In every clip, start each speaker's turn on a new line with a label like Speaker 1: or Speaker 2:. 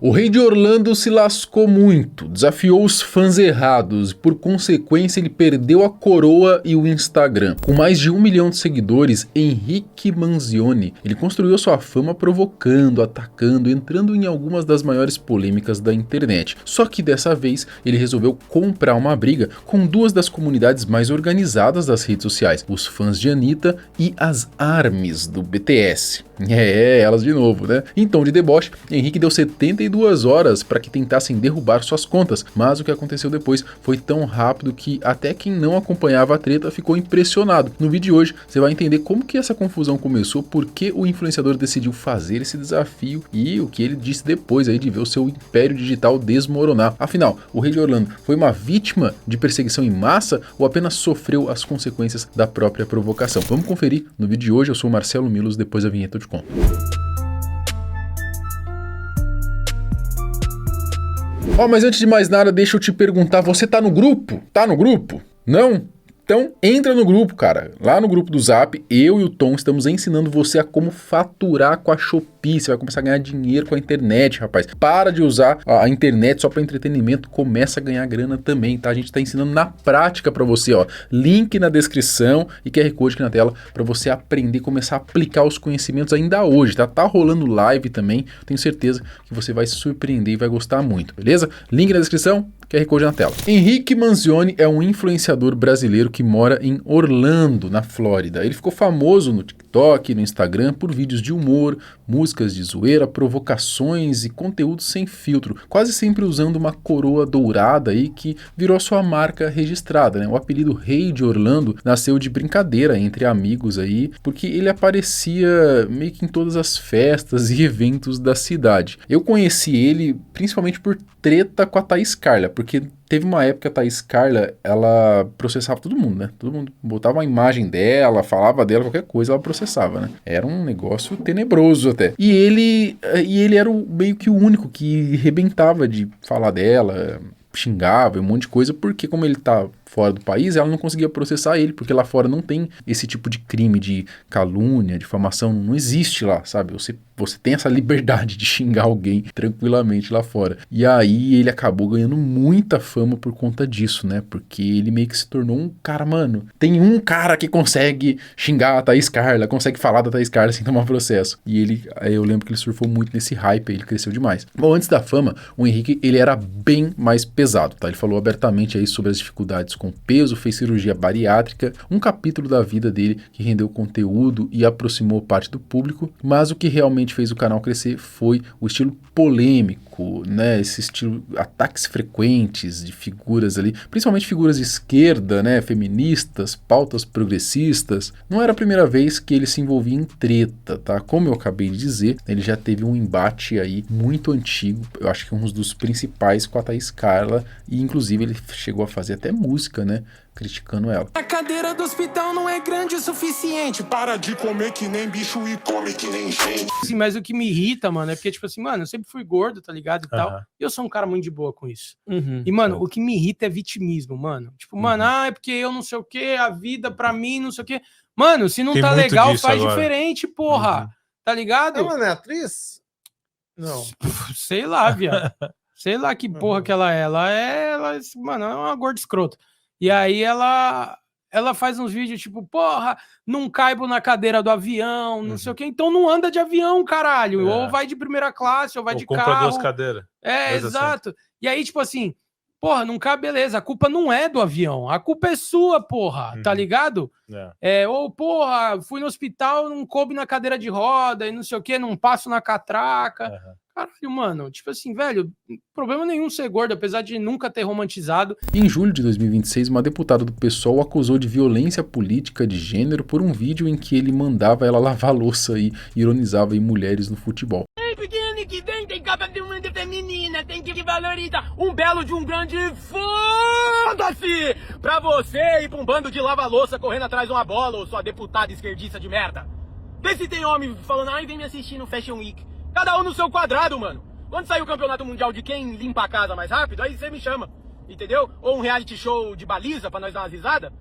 Speaker 1: O rei de Orlando se lascou muito, desafiou os fãs errados e por consequência ele perdeu a coroa e o Instagram. Com mais de 1 milhão de seguidores, Henrique Manzioni, ele construiu sua fama provocando, atacando, entrando em algumas das maiores polêmicas da internet. Só que dessa vez ele resolveu comprar uma briga com duas das comunidades mais organizadas das redes sociais, os fãs de Anitta e as ARMYs do BTS. Elas de novo, né? Então, de deboche, Henrique deu 72 horas para que tentassem derrubar suas contas, mas o que aconteceu depois foi tão rápido que até quem não acompanhava a treta ficou impressionado. No vídeo de hoje, você vai entender como que essa confusão começou, por que o influenciador decidiu fazer esse desafio e o que ele disse depois aí de ver o seu império digital desmoronar. Afinal, o rei de Orlando foi uma vítima de perseguição em massa ou apenas sofreu as consequências da própria provocação? Vamos conferir no vídeo de hoje. Eu sou o Marcelo Milos, depois da vinheta eu te conto. Mas antes de mais nada, deixa eu te perguntar, você tá no grupo? Tá no grupo? Não? Então entra no grupo, cara. Lá no grupo do Zap, eu e o Tom estamos ensinando você a como faturar com a Shopee. Você vai começar a ganhar dinheiro com a internet, rapaz. Para de usar a internet só para entretenimento, começa a ganhar grana também, tá? A gente tá ensinando na prática para você, ó. Link na descrição e QR Code aqui na tela para você aprender, começar a aplicar os conhecimentos ainda hoje, tá? Tá rolando live também. Tenho certeza que você vai se surpreender e vai gostar muito, beleza? Link na descrição, QR Code na tela. Henrique Manzioni é um influenciador brasileiro que mora em Orlando, na Flórida. Ele ficou famoso no TikTok, no Instagram, por vídeos de humor, músicas de zoeira, provocações e conteúdo sem filtro, quase sempre usando uma coroa dourada aí que virou sua marca registrada, né? O apelido Rei de Orlando nasceu de brincadeira entre amigos aí, porque ele aparecia meio que em todas as festas e eventos da cidade. Eu conheci ele principalmente por treta com a Thaís Carla, porque teve uma época que a Thaís Carla, ela processava todo mundo, né? Todo mundo botava uma imagem dela, falava dela, qualquer coisa, ela processava, né? Era um negócio tenebroso até. E ele era meio que o único que rebentava de falar dela, xingava um monte de coisa, porque como ele tá fora do país, ela não conseguia processar ele, porque lá fora não tem esse tipo de crime de calúnia, difamação, não existe lá, sabe? Você tem essa liberdade de xingar alguém tranquilamente lá fora. E aí ele acabou ganhando muita fama por conta disso, né? Porque ele meio que se tornou um cara, mano, tem um cara que consegue xingar a Thaís Carla, consegue falar da Thaís Carla sem tomar processo. E eu lembro que ele surfou muito nesse hype, ele cresceu demais. Bom, antes da fama, o Henrique, ele era bem mais pesado, tá? Ele falou abertamente aí sobre as dificuldades com peso, fez cirurgia bariátrica, um capítulo da vida dele que rendeu conteúdo e aproximou parte do público, mas o que realmente fez o canal crescer foi o estilo polêmico, né? Esse estilo, ataques frequentes de figuras ali, principalmente figuras de esquerda, né? Feministas, pautas progressistas. Não era a primeira vez que ele se envolvia em treta, tá? Como eu acabei de dizer, ele já teve um embate aí muito antigo, eu acho que um dos principais com a Thaís Carla, e inclusive ele chegou a fazer até música, né? Criticando ela.
Speaker 2: A cadeira do hospital não é grande o suficiente. Para de comer que nem bicho e come que nem gente.
Speaker 3: Sim, mas o que me irrita, mano, é porque, tipo assim, mano, eu sempre fui gordo, tá ligado? E tal. E eu sou um cara muito de boa com isso. E, mano, o que me irrita é vitimismo, mano. Tipo, mano, é porque eu não sei o que, a vida pra mim, não sei o que. Mano, se não tá legal, faz agora diferente, porra. Tá ligado?
Speaker 4: Ela não é atriz? Não.
Speaker 3: Sei lá, viado. Sei lá que porra que ela é. Mano, é uma gorda escrota. E aí ela faz uns vídeos tipo, porra, não caibo na cadeira do avião, não sei o quê. Então não anda de avião, caralho. Ou vai de primeira classe, ou vai de carro.
Speaker 4: Compra duas cadeiras.
Speaker 3: Exato. Assim. E aí, tipo assim, porra, não cabe, beleza. A culpa não é do avião. A culpa é sua, porra. Tá ligado? Ou, porra, fui no hospital, não coube na cadeira de roda e não sei o quê, não passo na catraca. Caralho, mano, tipo assim, velho, problema nenhum ser gordo, apesar de nunca ter romantizado.
Speaker 1: Em julho de 2026, uma deputada do PSOL o acusou de violência política de gênero por um vídeo em que ele mandava ela lavar louça e ironizava em mulheres no futebol.
Speaker 5: Pequeno que tem capa de uma feminina, tem que valorizar um belo de um grande foda-se pra você ir pra um bando de lava-louça correndo atrás de uma bola, ou sua deputada esquerdista de merda. Vê se tem homem falando, ai, vem me assistir no Fashion Week. Cada um no seu quadrado, mano. Quando sair o campeonato mundial de quem limpa a casa mais rápido, aí você me chama, entendeu? Ou um reality show de baliza pra nós dar umas risadas.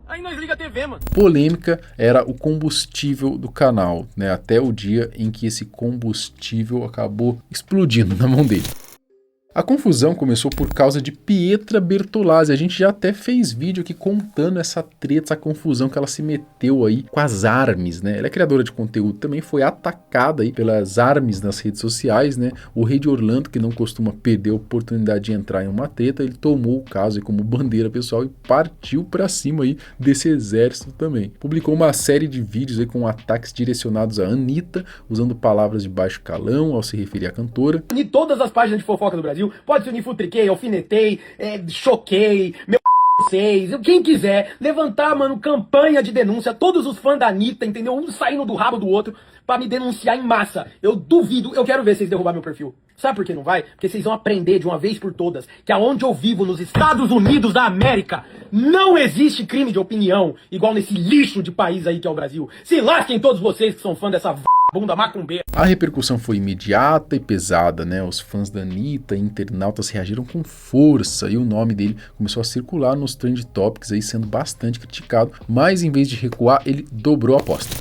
Speaker 5: Aí nós liga a TV, mano.
Speaker 1: Polêmica era o combustível do canal, né? Até o dia em que esse combustível acabou explodindo na mão dele. A confusão começou por causa de Pietra Bertolazzi. A gente já até fez vídeo aqui contando essa treta, essa confusão que ela se meteu aí com as ARMYs, né? Ela é criadora de conteúdo, também foi atacada aí pelas ARMYs nas redes sociais, né? O rei de Orlando, que não costuma perder a oportunidade de entrar em uma treta, ele tomou o caso aí como bandeira pessoal e partiu pra cima aí desse exército também. Publicou uma série de vídeos aí com ataques direcionados a Anitta, usando palavras de baixo calão ao se referir à cantora.
Speaker 5: De todas as páginas de fofoca do Brasil, pode se unir, futriquei, alfinetei, choquei, meu vocês, quem quiser, levantar, mano, campanha de denúncia, todos os fãs da Anitta, entendeu? Um saindo do rabo do outro pra me denunciar em massa. Eu duvido, eu quero ver vocês derrubar meu perfil. Sabe por que não vai? Porque vocês vão aprender de uma vez por todas que aonde eu vivo, nos Estados Unidos da América, não existe crime de opinião igual nesse lixo de país aí que é o Brasil. Se lasquem todos vocês que são fã dessa bunda macumbeira.
Speaker 1: A repercussão foi imediata e pesada, né? Os fãs da Anitta e internautas reagiram com força e o nome dele começou a circular nos trend topics aí, sendo bastante criticado, mas em vez de recuar, ele dobrou a aposta.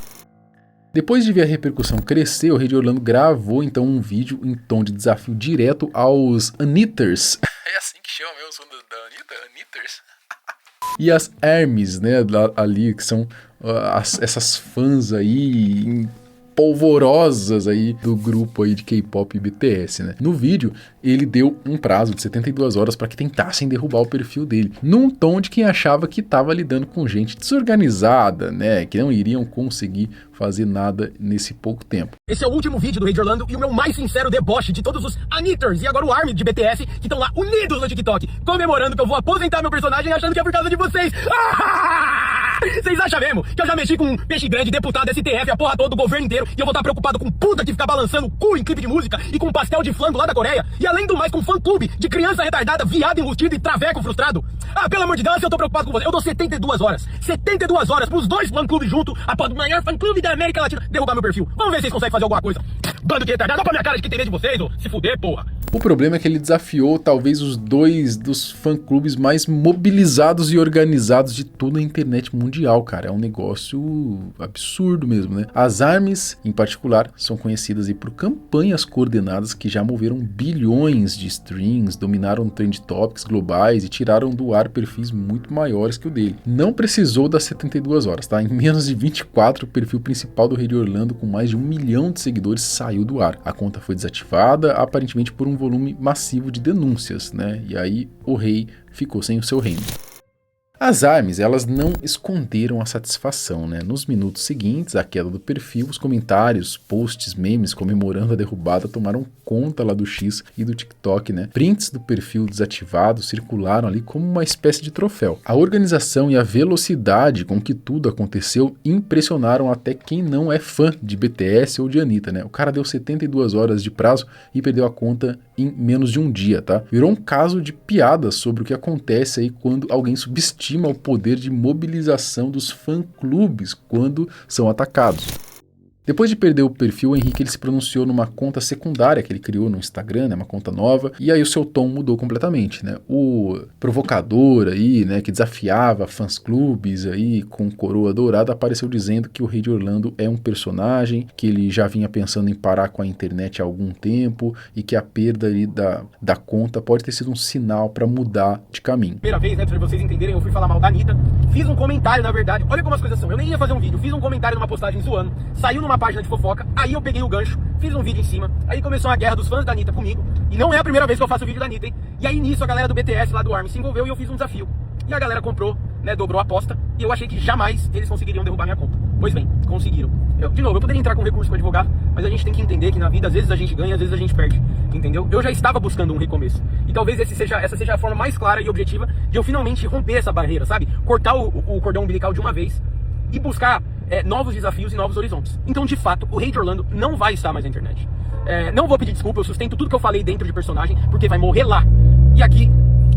Speaker 1: Depois de ver a repercussão crescer, o rei de Orlando gravou então um vídeo em tom de desafio direto aos Anitters. É assim que chama mesmo o som da Anitta? Anitters? E as ARMYs, né, ali, que são essas fãs aí polvorosas aí do grupo aí de K-pop BTS, né? No vídeo, ele deu um prazo de 72 horas para que tentassem derrubar o perfil dele, num tom de quem achava que estava lidando com gente desorganizada, né? Que não iriam conseguir fazer nada nesse pouco tempo.
Speaker 5: Esse é o último vídeo do Rei de Orlando e o meu mais sincero deboche de todos os Anitters e agora o ARMY de BTS que estão lá unidos no TikTok, comemorando que eu vou aposentar meu personagem achando que é por causa de vocês. Vocês acham mesmo que eu já mexi com um peixe grande, deputado, STF, a porra toda do governo inteiro e eu vou estar preocupado com puta que fica balançando o cu em clipe de música e com pastel de flango lá da Coreia e além do mais com fã-clube de criança retardada, viado enrustido e traveco frustrado? Ah, pelo amor de Deus, eu tô preocupado com você. Eu dou 72 horas. 72 horas pros dois fã-clubes juntos, após o maior fã-clube da América Latina, derrubar meu perfil. Vamos ver se vocês conseguem fazer alguma coisa. Bando de retardado, olha pra minha cara de que tem medo de vocês, ô. Se fuder, porra.
Speaker 1: O problema é que ele desafiou talvez os dois dos fã-clubes mais mobilizados e organizados de toda a internet mundial, cara. É um negócio absurdo mesmo, né? As ARMYs, em particular, são conhecidas aí por campanhas coordenadas que já moveram bilhões de streams, dominaram trend topics globais e tiraram do ar perfis muito maiores que o dele. Não precisou das 72 horas, tá? Em menos de 24, o perfil principal do Rei de Orlando, com mais de 1 milhão de seguidores, saiu do ar. A conta foi desativada, aparentemente por um volume massivo de denúncias, né? E aí o rei ficou sem o seu reino. As ARMYs, elas não esconderam a satisfação, né? Nos minutos seguintes à queda do perfil, os comentários, posts, memes comemorando a derrubada tomaram conta lá do X e do TikTok, né? Prints do perfil desativado circularam ali como uma espécie de troféu. A organização e a velocidade com que tudo aconteceu impressionaram até quem não é fã de BTS ou de Anitta, né? O cara deu 72 horas de prazo e perdeu a conta em menos de um dia, tá? Virou um caso de piada sobre o que acontece aí quando alguém subestima o poder de mobilização dos fã-clubes quando são atacados. Depois de perder o perfil, o Henrique ele se pronunciou numa conta secundária que ele criou no Instagram, né, uma conta nova, e aí o seu tom mudou completamente, né? O provocador aí, né, que desafiava fãs-clubes aí com coroa dourada, apareceu dizendo que o Rei de Orlando é um personagem, que ele já vinha pensando em parar com a internet há algum tempo e que a perda ali da conta pode ter sido um sinal para mudar de caminho.
Speaker 5: Primeira vez, né, pra vocês entenderem, eu fui falar mal da Anitta, fiz um comentário, na verdade, olha como as coisas são, eu nem ia fazer um vídeo, fiz um comentário numa postagem zoando, saiu numa página de fofoca, aí eu peguei o gancho, fiz um vídeo em cima, aí começou a guerra dos fãs da Anitta comigo, e não é a primeira vez que eu faço vídeo da Anitta, hein? E aí nisso a galera do BTS lá do ARMY se envolveu e eu fiz um desafio. E a galera comprou, né, dobrou a aposta, e eu achei que jamais eles conseguiriam derrubar minha conta. Pois bem, conseguiram. De novo, eu poderia entrar com recurso com advogado, mas a gente tem que entender que na vida às vezes a gente ganha, às vezes a gente perde, entendeu? Eu já estava buscando um recomeço, e talvez essa seja a forma mais clara e objetiva de eu finalmente romper essa barreira, sabe? Cortar o cordão umbilical de uma vez e buscar novos desafios e novos horizontes. Então, de fato, o Rei de Orlando não vai estar mais na internet. Não vou pedir desculpa, eu sustento tudo que eu falei dentro de personagem, porque vai morrer lá. E aqui,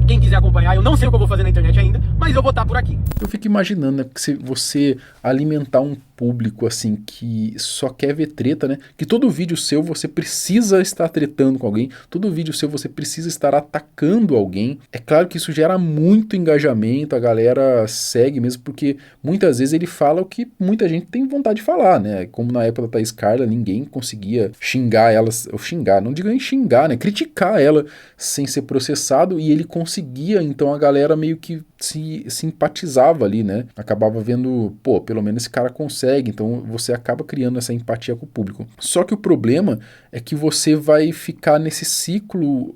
Speaker 5: Quem quiser acompanhar, eu não sei o que eu vou fazer na internet ainda, mas eu vou estar por aqui.
Speaker 1: Eu fico imaginando, né, porque se você alimentar um público assim que só quer ver treta, né, que todo vídeo seu você precisa estar tretando com alguém, todo vídeo seu você precisa estar atacando alguém, é claro que isso gera muito engajamento, a galera segue mesmo, porque muitas vezes ele fala o que muita gente tem vontade de falar, né, como na época da Thaís Carla, ninguém conseguia xingar elas, ou xingar, não digo nem xingar, né, criticar ela sem ser processado, e ele conseguia, então a galera meio que se simpatizava ali, né? Acabava vendo, pô, pelo menos esse cara consegue, então você acaba criando essa empatia com o público. Só que o problema é que você vai ficar nesse ciclo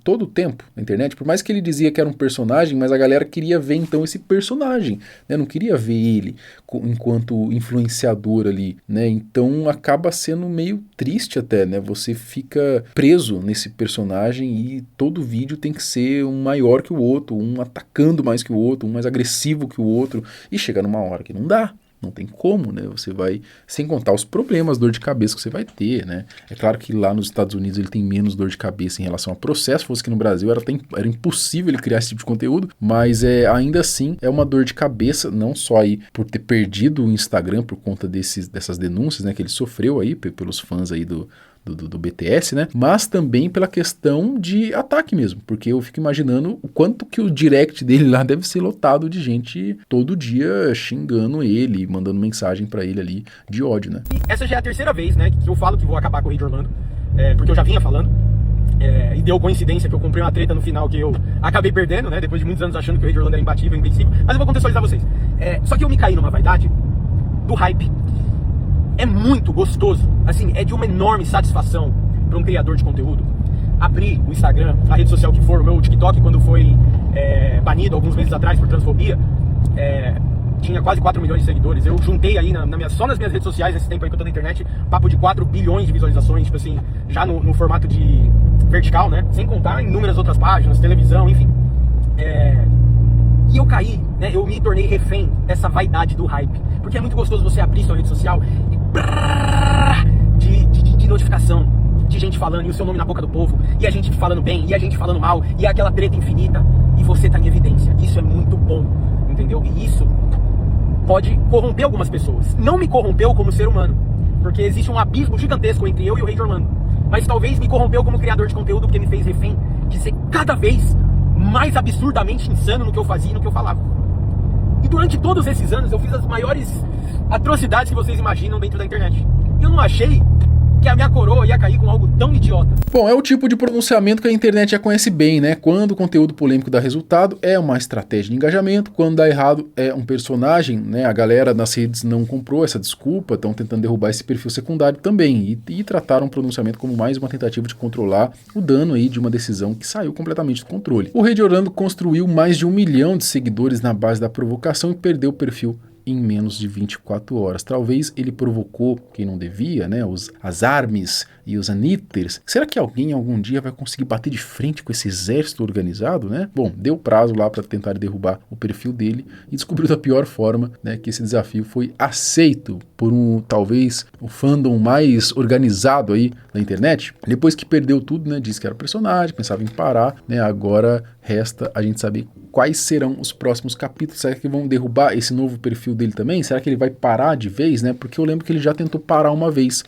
Speaker 1: todo o tempo na internet, por mais que ele dizia que era um personagem, mas a galera queria ver então esse personagem, né? Não queria ver ele enquanto influenciador ali, né? Então acaba sendo meio triste até, né? Você fica preso nesse personagem e todo vídeo tem que ser um maior que o outro, um atacando mais que o outro, um mais agressivo que o outro, e chega numa hora que não dá. Não tem como, né? Você vai, sem contar os problemas, dor de cabeça que você vai ter, né? É claro que lá nos Estados Unidos ele tem menos dor de cabeça em relação a processo, fosse que no Brasil era impossível ele criar esse tipo de conteúdo, mas ainda assim é uma dor de cabeça, não só aí por ter perdido o Instagram por conta dessas denúncias, né, que ele sofreu aí pelos fãs aí do BTS, né? Mas também pela questão de ataque mesmo, porque eu fico imaginando o quanto que o direct dele lá deve ser lotado de gente todo dia xingando ele, mandando mensagem pra ele ali de ódio, né?
Speaker 5: E essa já é a terceira vez, né, que eu falo que vou acabar com o Rei de Orlando, porque eu já vinha falando, e deu coincidência que eu comprei uma treta no final que eu acabei perdendo, né, depois de muitos anos achando que o Rei de Orlando era imbatível, invencível, mas eu vou contextualizar vocês. Só que eu me caí numa vaidade do hype. É muito gostoso, assim, é de uma enorme satisfação para um criador de conteúdo abrir o Instagram, a rede social que for, o meu TikTok, quando foi banido alguns meses atrás por transfobia, tinha quase 4 milhões de seguidores. Eu juntei aí só nas minhas redes sociais, nesse tempo aí que eu tô na internet, papo de 4 bilhões de visualizações, tipo assim, já no formato de vertical, né, sem contar inúmeras outras páginas, televisão, enfim. E eu caí, né, eu me tornei refém dessa vaidade do hype, porque é muito gostoso você abrir sua rede social e de notificação, de gente falando, e o seu nome na boca do povo, e a gente falando bem, e a gente falando mal, e aquela treta infinita, e você tá em evidência. Isso é muito bom, entendeu? E isso pode corromper algumas pessoas. Não me corrompeu como ser humano, porque existe um abismo gigantesco entre eu e o Rei de Orlando, mas talvez me corrompeu como criador de conteúdo, porque me fez refém de ser cada vez mais absurdamente insano no que eu fazia e no que eu falava. E durante todos esses anos eu fiz as maiores atrocidades que vocês imaginam dentro da internet. E eu não achei que a minha coroa ia cair com algo tão idiota.
Speaker 1: Bom, é o tipo de pronunciamento que a internet já conhece bem, né? Quando o conteúdo polêmico dá resultado, é uma estratégia de engajamento. Quando dá errado, é um personagem, né? A galera nas redes não comprou essa desculpa, estão tentando derrubar esse perfil secundário também. E trataram o pronunciamento como mais uma tentativa de controlar o dano aí de uma decisão que saiu completamente do controle. O Rei de Orlando construiu mais de 1 milhão de seguidores na base da provocação e perdeu o perfil em menos de 24 horas. Talvez ele provocou quem não devia, né? As armies e os anitters. Será que alguém algum dia vai conseguir bater de frente com esse exército organizado, né? Bom, deu prazo lá para tentar derrubar o perfil dele e descobriu da pior forma, né, que esse desafio foi aceito por talvez o fandom mais organizado aí da internet. Depois que perdeu tudo, né, disse que era personagem, pensava em parar, né? Agora resta a gente saber quais serão os próximos capítulos. Será que vão derrubar esse novo perfil dele também? Será que ele vai parar de vez, né? Porque eu lembro que ele já tentou parar uma vez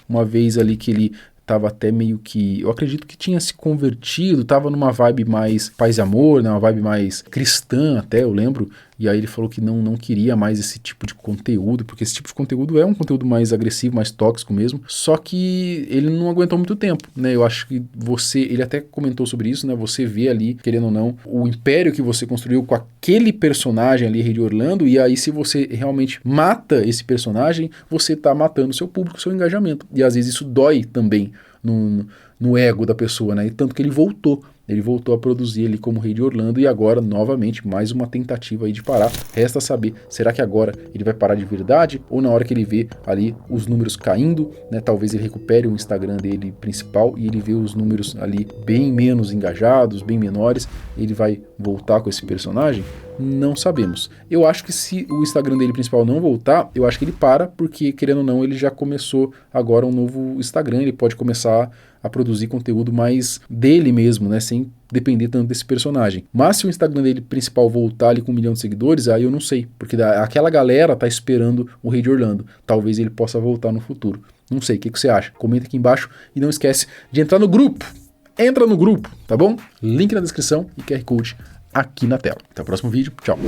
Speaker 1: ali que ele tava até meio que, eu acredito que tinha se convertido, tava numa vibe mais paz e amor, né, uma vibe mais cristã até, eu lembro, e aí ele falou que não queria mais esse tipo de conteúdo, porque esse tipo de conteúdo é um conteúdo mais agressivo, mais tóxico mesmo, só que ele não aguentou muito tempo, né, eu acho que ele até comentou sobre isso, né, você vê ali, querendo ou não, o império que você construiu com aquele personagem ali, Rei de Orlando, e aí se você realmente mata esse personagem, você tá matando o seu público, o seu engajamento, e às vezes isso dói também no ego da pessoa, né? E tanto que ele voltou a produzir ali como Rei de Orlando, e agora novamente mais uma tentativa aí de parar. Resta saber, será que agora ele vai parar de verdade, ou na hora que ele vê ali os números caindo, né, talvez ele recupere o Instagram dele principal e ele vê os números ali bem menos engajados, bem menores, ele vai voltar com esse personagem? Não sabemos. Eu acho que se o Instagram dele principal não voltar, eu acho que ele para, porque querendo ou não, ele já começou agora um novo Instagram, ele pode começar a produzir conteúdo mais dele mesmo, né, sem depender tanto desse personagem. Mas se o Instagram dele principal voltar ali com 1 milhão de seguidores, aí eu não sei, porque aquela galera tá esperando o Rei de Orlando. Talvez ele possa voltar no futuro. Não sei, o que você acha? Comenta aqui embaixo e não esquece de entrar no grupo. Entra no grupo, tá bom? Link na descrição e QR Code aqui na tela. Até o próximo vídeo. Tchau.